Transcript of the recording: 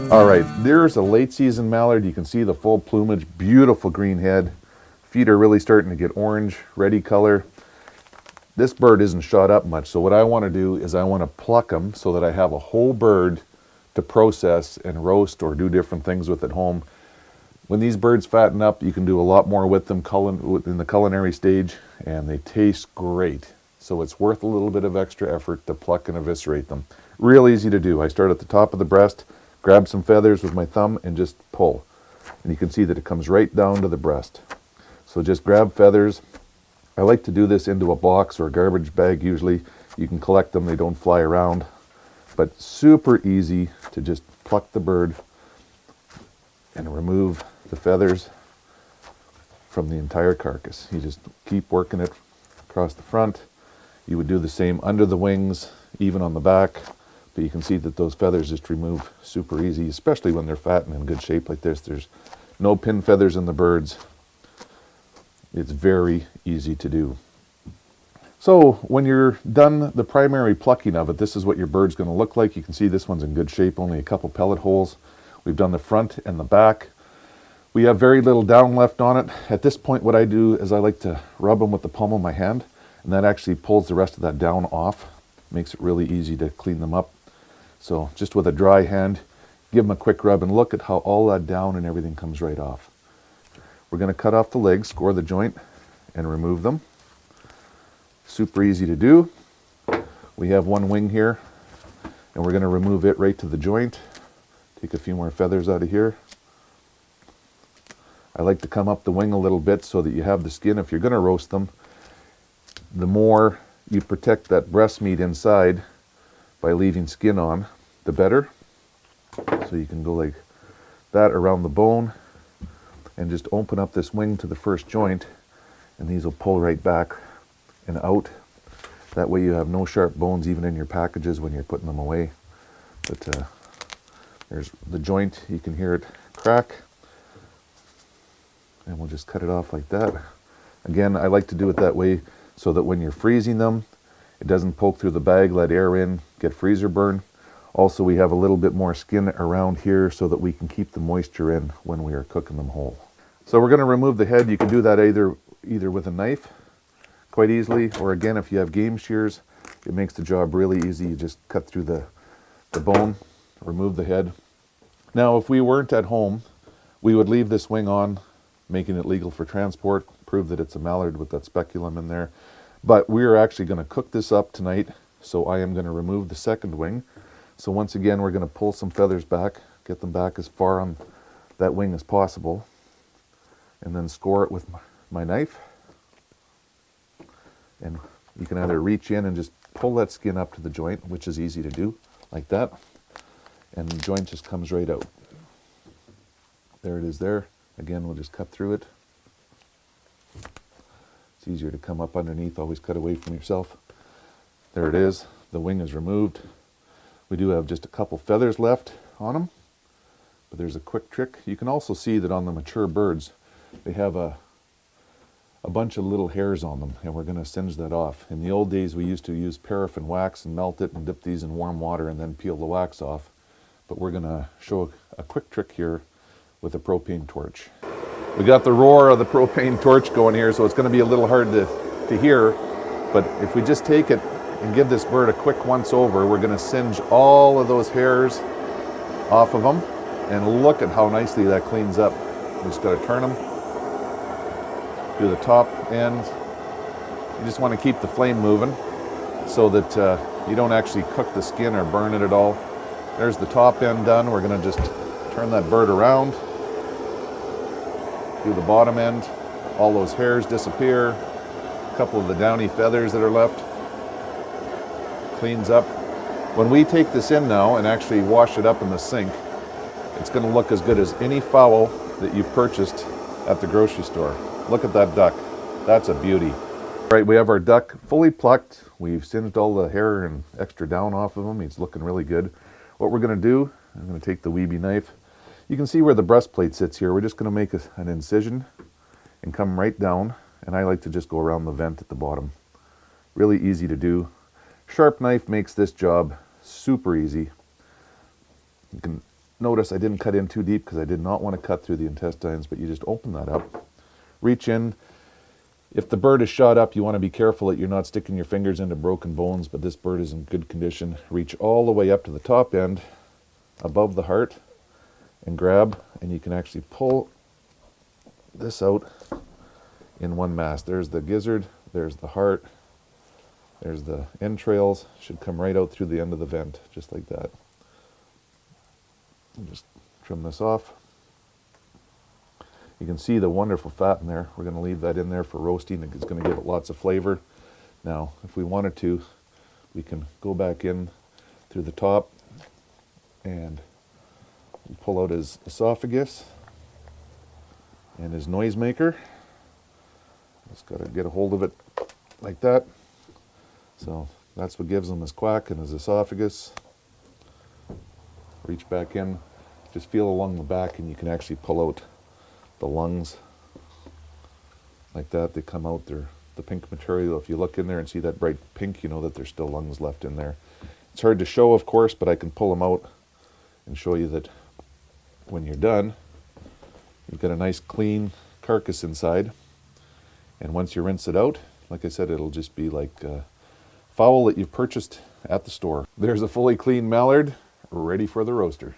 All right, there's a late season mallard. You can see the full plumage, beautiful green head. Feet are really starting to get orange, ready color. This bird isn't shot up much, so what I want to do is I want to pluck them so that I have a whole bird to process and roast or do different things with at home. When these birds fatten up, you can do a lot more with them in the culinary stage, and they taste great. So it's worth a little bit of extra effort to pluck and eviscerate them. Real easy to do. I start at the top of the breast, grab some feathers with my thumb and just pull. And you can see that it comes right down to the breast. So just grab feathers. I like to do this into a box or a garbage bag usually. You can collect them, they don't fly around. But super easy to just pluck the bird and remove the feathers from the entire carcass. You just keep working it across the front. You would do the same under the wings, even on the back. But you can see that those feathers just remove super easy, especially when they're fat and in good shape like this. There's no pin feathers in the birds. It's very easy to do. So when you're done the primary plucking of it, this is what your bird's going to look like. You can see this one's in good shape, only a couple pellet holes. We've done the front and the back. We have very little down left on it. At this point, what I do is I like to rub them with the palm of my hand, and that actually pulls the rest of that down off. Makes it really easy to clean them up. So just with a dry hand, give them a quick rub and look at how all that down and everything comes right off. We're going to cut off the legs, score the joint, and remove them. Super easy to do. We have one wing here, and we're going to remove it right to the joint. Take a few more feathers out of here. I like to come up the wing a little bit so that you have the skin. If you're going to roast them, the more you protect that breast meat inside by leaving skin on, the better. So you can go like that around the bone and just open up this wing to the first joint, and these will pull right back and out. That way you have no sharp bones even in your packages when you're putting them away. But there's the joint, you can hear it crack. And we'll just cut it off like that. Again, I like to do it that way so that when you're freezing them, it doesn't poke through the bag, let air in, get freezer burn. Also, we have a little bit more skin around here so that we can keep the moisture in when we are cooking them whole. So we're going to remove the head. You can do that either with a knife quite easily, or again, if you have game shears, it makes the job really easy. You just cut through the bone, remove the head. Now, if we weren't at home, we would leave this wing on, making it legal for transport, prove that it's a mallard with that speculum in there. But we are actually going to cook this up tonight, so I am going to remove the second wing. So once again, we're going to pull some feathers back, get them back as far on that wing as possible, and then score it with my knife. And you can either reach in and just pull that skin up to the joint, which is easy to do, like that, and the joint just comes right out. There it is there. Again, we'll just cut through it. It's easier to come up underneath, always cut away from yourself. There it is, the wing is removed. We do have just a couple feathers left on them, but there's a quick trick. You can also see that on the mature birds, they have a bunch of little hairs on them, and we're going to singe that off. In the old days, we used to use paraffin wax and melt it and dip these in warm water and then peel the wax off. But we're going to show a quick trick here with a propane torch. We got the roar of the propane torch going here, so it's going to be a little hard to hear, but if we just take it and give this bird a quick once over, we're going to singe all of those hairs off of them, and look at how nicely that cleans up. We just got to turn them, do the top end. You just want to keep the flame moving so that you don't actually cook the skin or burn it at all. There's the top end done. We're going to just turn that bird around, do the bottom end. All those hairs disappear. A couple of the downy feathers that are left. Cleans up. When we take this in now and actually wash it up in the sink, it's going to look as good as any fowl that you've purchased at the grocery store. Look at that duck. That's a beauty. All right, we have our duck fully plucked. We've singed all the hair and extra down off of him. He's looking really good. What we're going to do, I'm going to take the Weeby knife. You can see where the breastplate sits here. We're just going to make an incision and come right down. And I like to just go around the vent at the bottom. Really easy to do. Sharp knife makes this job super easy. You can notice I didn't cut in too deep because I did not want to cut through the intestines, but you just open that up, reach in. If the bird is shot up, you want to be careful that you're not sticking your fingers into broken bones, but this bird is in good condition. Reach all the way up to the top end, above the heart, and grab, and you can actually pull this out in one mass. There's the gizzard, there's the heart, there's the entrails. Should come right out through the end of the vent, just like that. Just trim this off. You can see the wonderful fat in there. We're going to leave that in there for roasting. It's going to give it lots of flavor. Now, if we wanted to, we can go back in through the top and pull out his esophagus and his noisemaker. Just got to get a hold of it like that. So that's what gives him his quack and his esophagus. Reach back in, just feel along the back, and you can actually pull out the lungs like that. They come out, they're the pink material. If you look in there and see that bright pink, you know that there's still lungs left in there. It's hard to show, of course, but I can pull them out and show you that when you're done, you've got a nice clean carcass inside. And once you rinse it out, like I said, it'll just be like fowl that you've purchased at the store. There's a fully clean mallard ready for the roaster.